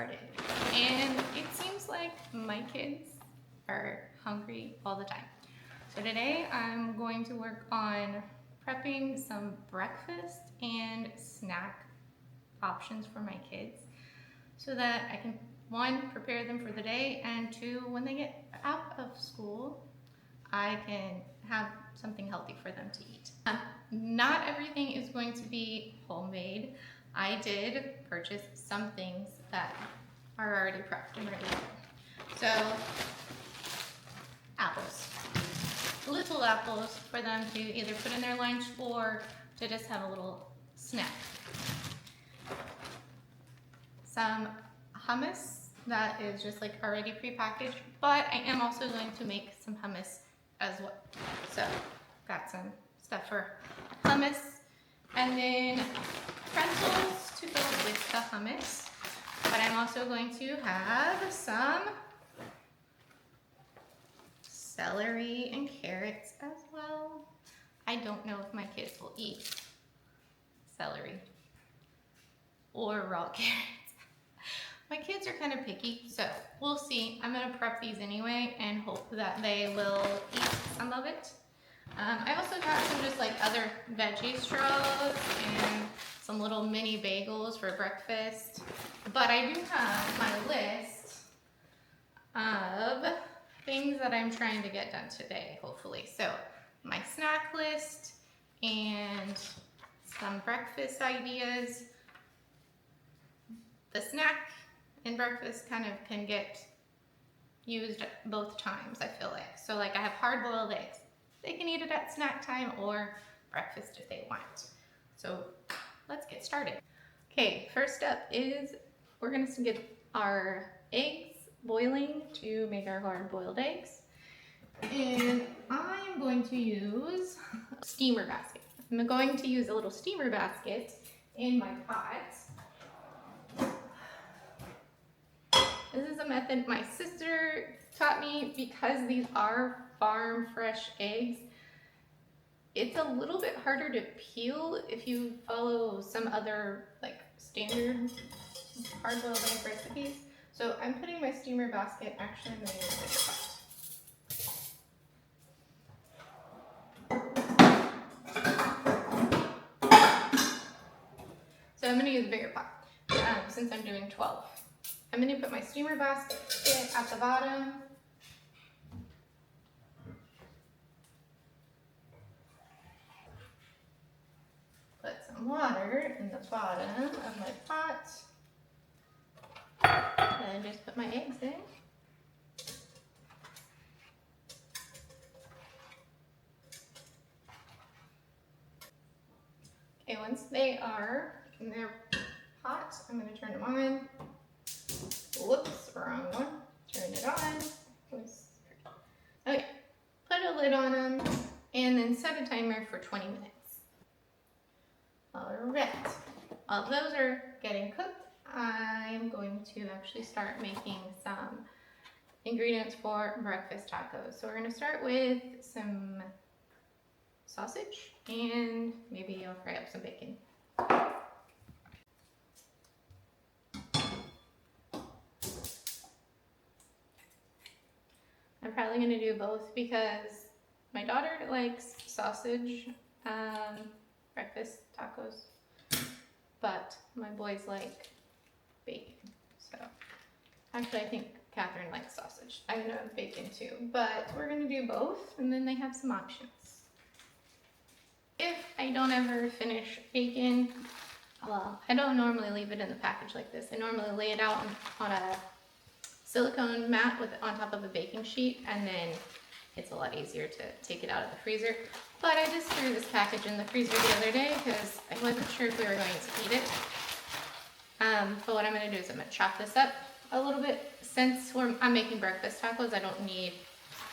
started. And it seems like my kids are hungry all the time. So today I'm going to work on prepping some breakfast and snack options for my kids so that I can, one, prepare them for the day, and two, when they get out of school, I can have something healthy for them to eat. Not everything is going to be homemade. I did purchase some things that are already prepped and ready. So, apples. Little apples for them to either put in their lunch or to just have a little snack. Some hummus that is just like already prepackaged, but I am also going to make some hummus as well. So, got some stuff for hummus, and then pretzels to go with the hummus. But I'm also going to have some celery and carrots as well. I don't know if my kids will eat celery or raw carrots. My kids are kind of picky, so we'll see. I'm gonna prep these anyway and hope that they will eat some of it. I also got some just like other veggie straws and some little mini bagels for breakfast. But I do have my list of things that I'm trying to get done today, hopefully. So my snack list and some breakfast ideas. The snack and breakfast kind of can get used both times, I feel like. So like I have hard-boiled eggs. They can eat it at snack time or breakfast if they want. So let's get started. Okay, first up is we're gonna get our eggs boiling to make our hard-boiled eggs. And I'm going to use a steamer basket. I'm going to use a little steamer basket in my pot. This is a method my sister taught me because these are farm fresh eggs. It's a little bit harder to peel if you follow some other like standard hard-boiled egg recipes. So I'm putting my steamer basket, actually I'm going to use a bigger pot. So I'm going to use a bigger pot since I'm doing 12. I'm going to put my steamer basket at the bottom. Put some water in the bottom of my pot. And just put my eggs in. Okay, once they are in their pot, I'm going to turn them on. Whoops, wrong one. Turn it on. Okay, put a lid on them and then set a timer for 20 minutes. Alright, while those are getting cooked, I'm going to actually start making some ingredients for breakfast tacos. So we're going to start with some sausage and maybe I'll fry up some bacon. I'm probably going to do both because my daughter likes sausage breakfast tacos, but my boys like bacon. So actually I think Catherine likes sausage. I'm going to have bacon too, but we're going to do both and then they have some options. If I don't ever finish bacon, well, I don't normally leave it in the package like this. I normally lay it out on a silicone mat on top of a baking sheet, and then it's a lot easier to take it out of the freezer. But I just threw this package in the freezer the other day because I wasn't sure if we were going to eat it. But what I'm going to do is I'm going to chop this up a little bit. Since I'm making breakfast tacos, I don't need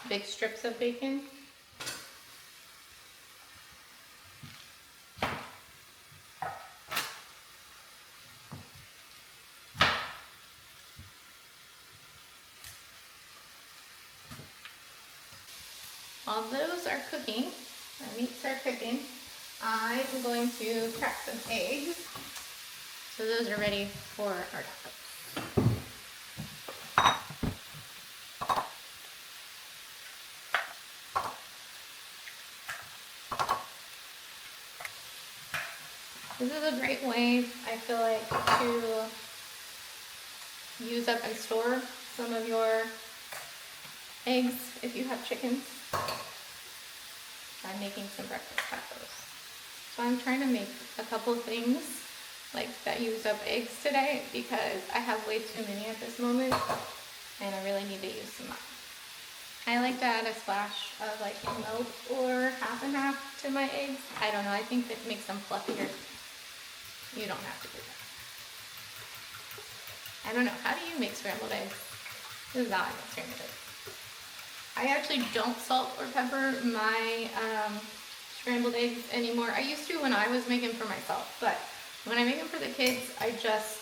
big strips of bacon. While those are cooking, our meats are cooking, I am going to crack some eggs. So those are ready for our tacos. This is a great way, I feel like, to use up and store some of your eggs if you have chickens. I'm making some breakfast tacos. So I'm trying to make a couple things like that use up eggs today because I have way too many at this moment and I really need to use some up. I like to add a splash of like milk or half and half to my eggs. I don't know, I think that makes them fluffier. You don't have to do that. I don't know, how do you make scrambled eggs? This is how I make scrambled eggs. I actually don't salt or pepper my scrambled eggs anymore. I used to when I was making for myself, but when I make them for the kids, I just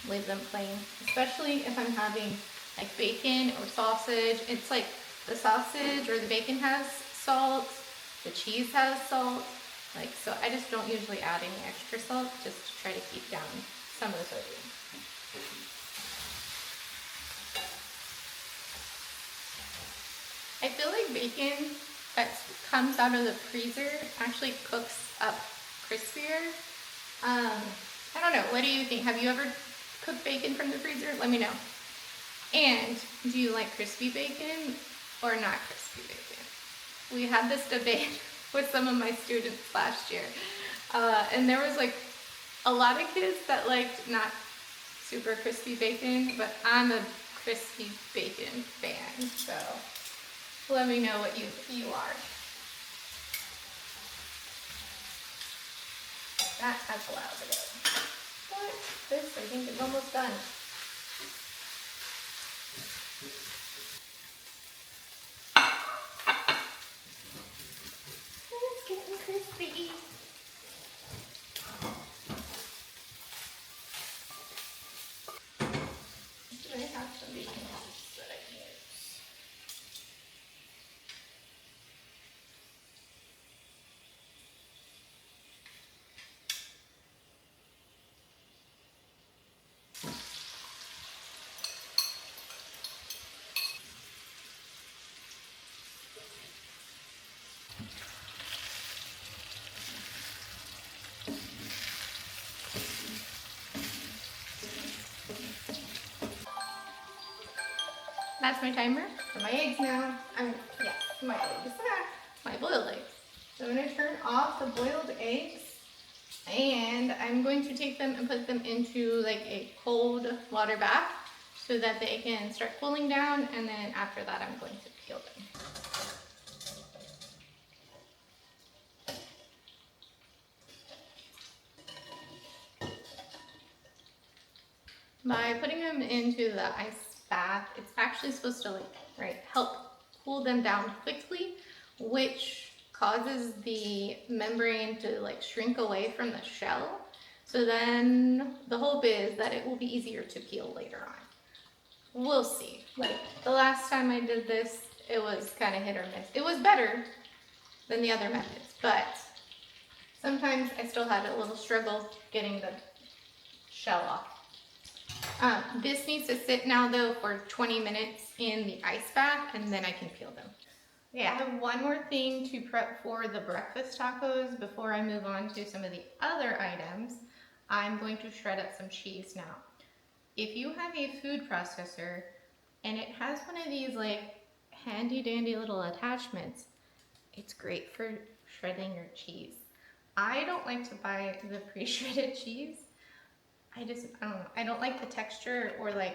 leave them plain. Especially if I'm having like bacon or sausage. It's like the sausage or the bacon has salt, the cheese has salt. Like, so I just don't usually add any extra salt just to try to keep down some of the sodium. I feel like bacon that comes out of the freezer actually cooks up crispier. I don't know, what do you think? Have you ever cooked bacon from the freezer? Let me know. And do you like crispy bacon or not crispy bacon? We had this debate with some of my students last year. And there was like a lot of kids that liked not super crispy bacon, but I'm a crispy bacon fan, so let me know what you are. That has allowed to go. But this, I think, is almost done. It's getting crispy. I have some bacon cubes that I can use. That's my timer for my eggs now. Yes, my eggs. My boiled eggs. So I'm going to turn off the boiled eggs and I'm going to take them and put them into like a cold water bath so that they can start cooling down, and then after that I'm going to peel them. By putting them into the ice bath, it's actually supposed to help cool them down quickly, which causes the membrane to shrink away from the shell. So then the hope is that it will be easier to peel later on. We'll see. Like the last time I did this, it was kind of hit or miss. It was better than the other methods, but sometimes I still had a little struggle getting the shell off. This needs to sit now though for 20 minutes in the ice bath, and then I can peel them. Okay, I have one more thing to prep for the breakfast tacos before I move on to some of the other items. I'm going to shred up some cheese now. If you have a food processor and it has one of these handy dandy little attachments, it's great for shredding your cheese. I don't like to buy the pre-shredded cheese. I don't know. I don't like the texture or the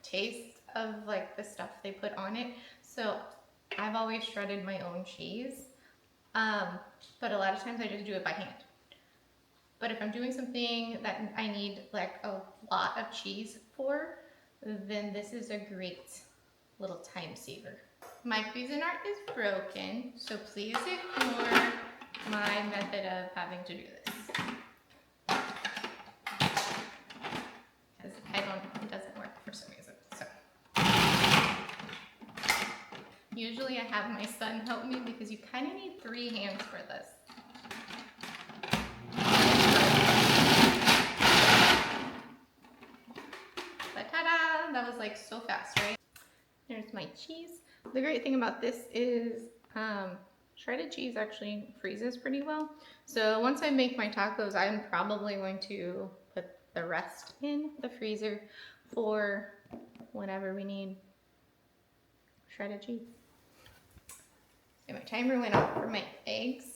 taste of the stuff they put on it. So I've always shredded my own cheese. But a lot of times I just do it by hand. But if I'm doing something that I need a lot of cheese for, then this is a great little time saver. My Cuisinart is broken, so please ignore my method of having to do this. It doesn't work for some reason, so. Usually I have my son help me because you kind of need 3 hands for this. But ta-da! That was so fast, right? There's my cheese. The great thing about this is shredded cheese actually freezes pretty well. So once I make my tacos, I'm probably going to put the rest in the freezer for whenever we need shredded cheese. So my timer went off for my eggs.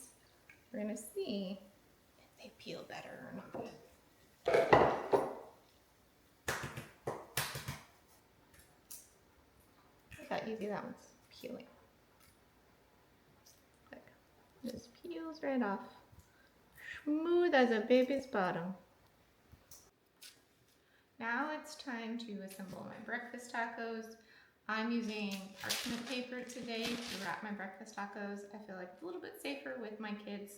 We're gonna see if they peel better or not. Look how easy that one's peeling. Look, just peels right off. Smooth as a baby's bottom. Now it's time to assemble my breakfast tacos. I'm using parchment paper today to wrap my breakfast tacos. I feel like it's a little bit safer with my kids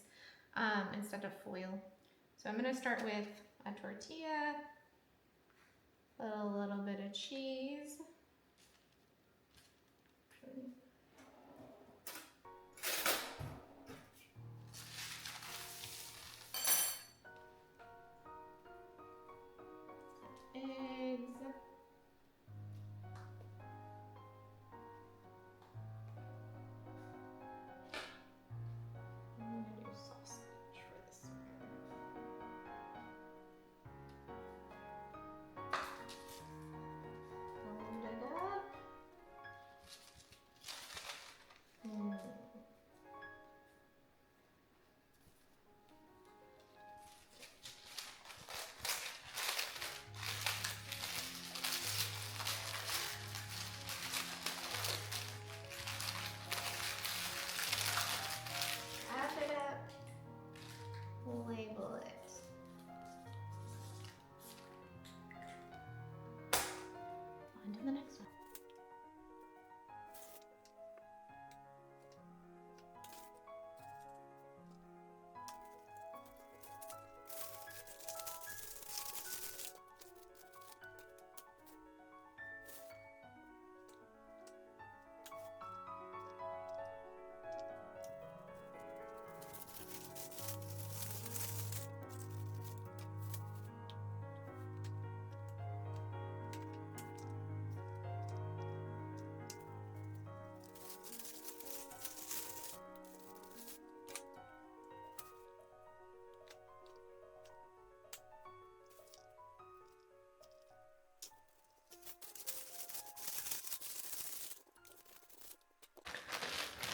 instead of foil. So I'm gonna start with a tortilla, a little bit of cheese, eggs, I'm gonna do sausage for this one. Fold it up. Wrap it up. Label it. On to the next one.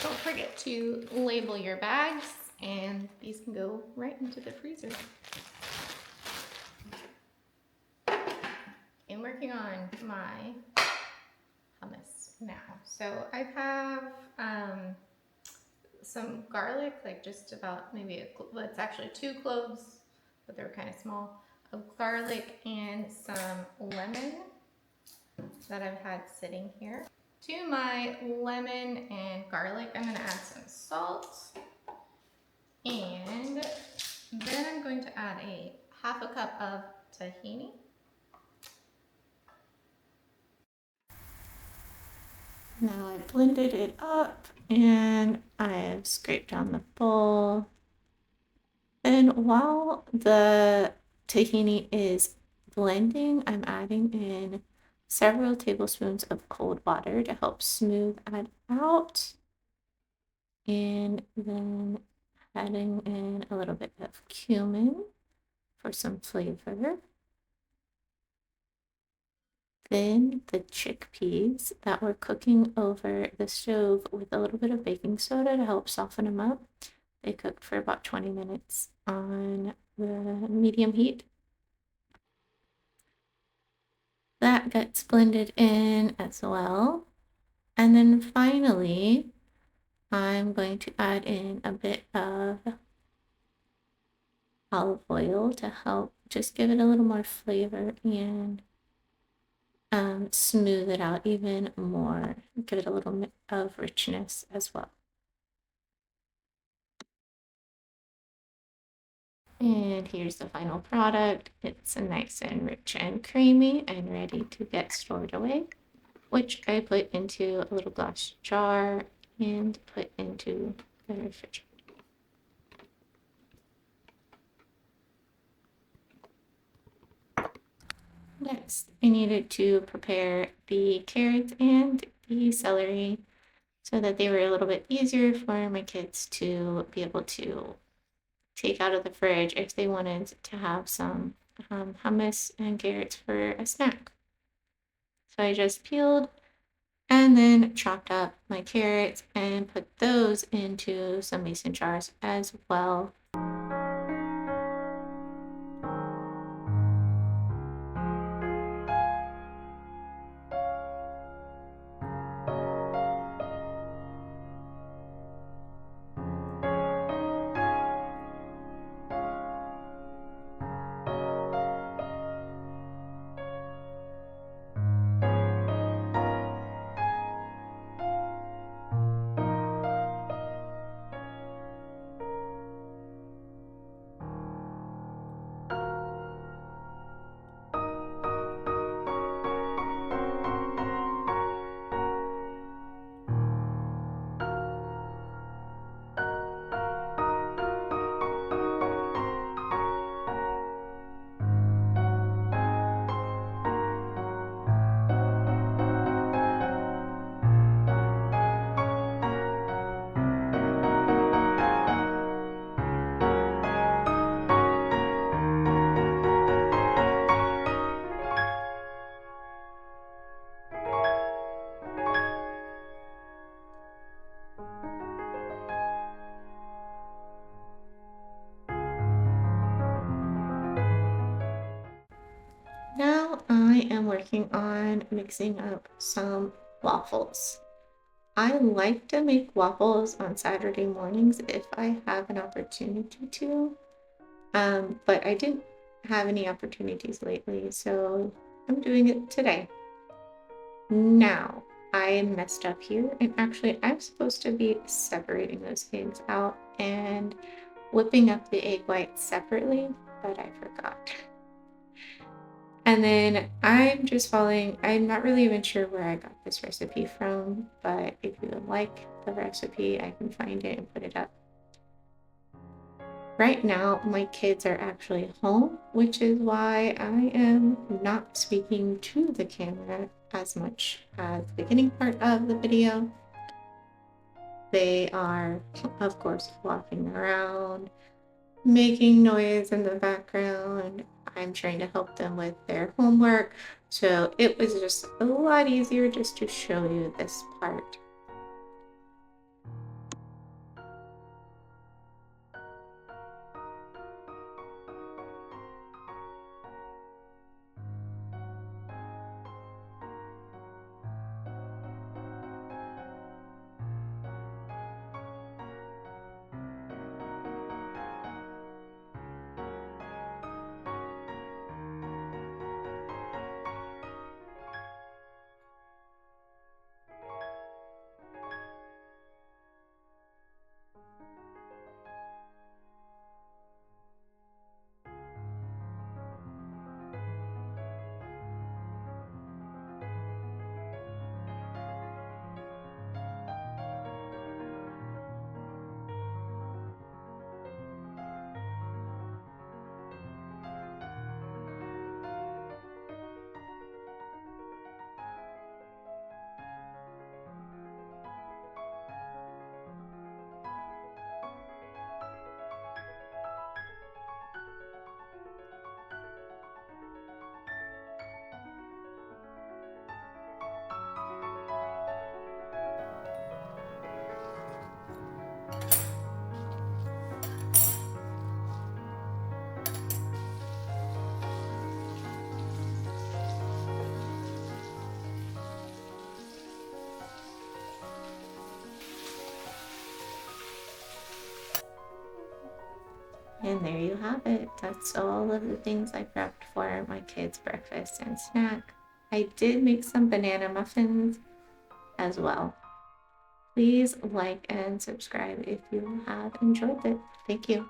Don't forget to label your bags, and these can go right into the freezer. I'm working on my hummus now. So I have some garlic, like just about maybe well, it's actually 2 cloves, but they're kind of small, of garlic and some lemon that I've had sitting here. To my lemon and garlic, I'm going to add some salt, and then I'm going to add a half a cup of tahini. Now I blended it up and I have scraped down the bowl. And while the tahini is blending, I'm adding in several tablespoons of cold water to help smooth it out. And then adding in a little bit of cumin for some flavor. Then the chickpeas that we're cooking over the stove with a little bit of baking soda to help soften them up. They cooked for about 20 minutes on the medium heat. That gets blended in as well. And then finally, I'm going to add in a bit of olive oil to help just give it a little more flavor and smooth it out even more, give it a little bit of richness as well. And here's the final product. It's nice and rich and creamy and ready to get stored away, which I put into a little glass jar and put into the refrigerator. Next, I needed to prepare the carrots and the celery. so that they were a little bit easier for my kids to be able to take out of the fridge if they wanted to have some hummus and carrots for a snack. So I just peeled and then chopped up my carrots and put those into some mason jars as well. Now I am working on mixing up some waffles. I like to make waffles on Saturday mornings if I have an opportunity to, but I didn't have any opportunities lately, so I'm doing it today. Now, I messed up here, and actually, I'm supposed to be separating those eggs out and whipping up the egg whites separately, but I forgot. And then I'm just following, I'm not really even sure where I got this recipe from, but if you would like the recipe, I can find it and put it up. Right now, my kids are actually home, which is why I am not speaking to the camera as much as the beginning part of the video. They are, of course, walking around, making noise in the background. I'm trying to help them with their homework. So it was just a lot easier just to show you this part. And there you have it. That's all of the things I prepped for my kids' breakfast and snack. I did make some banana muffins as well. Please like and subscribe if you have enjoyed it. Thank you.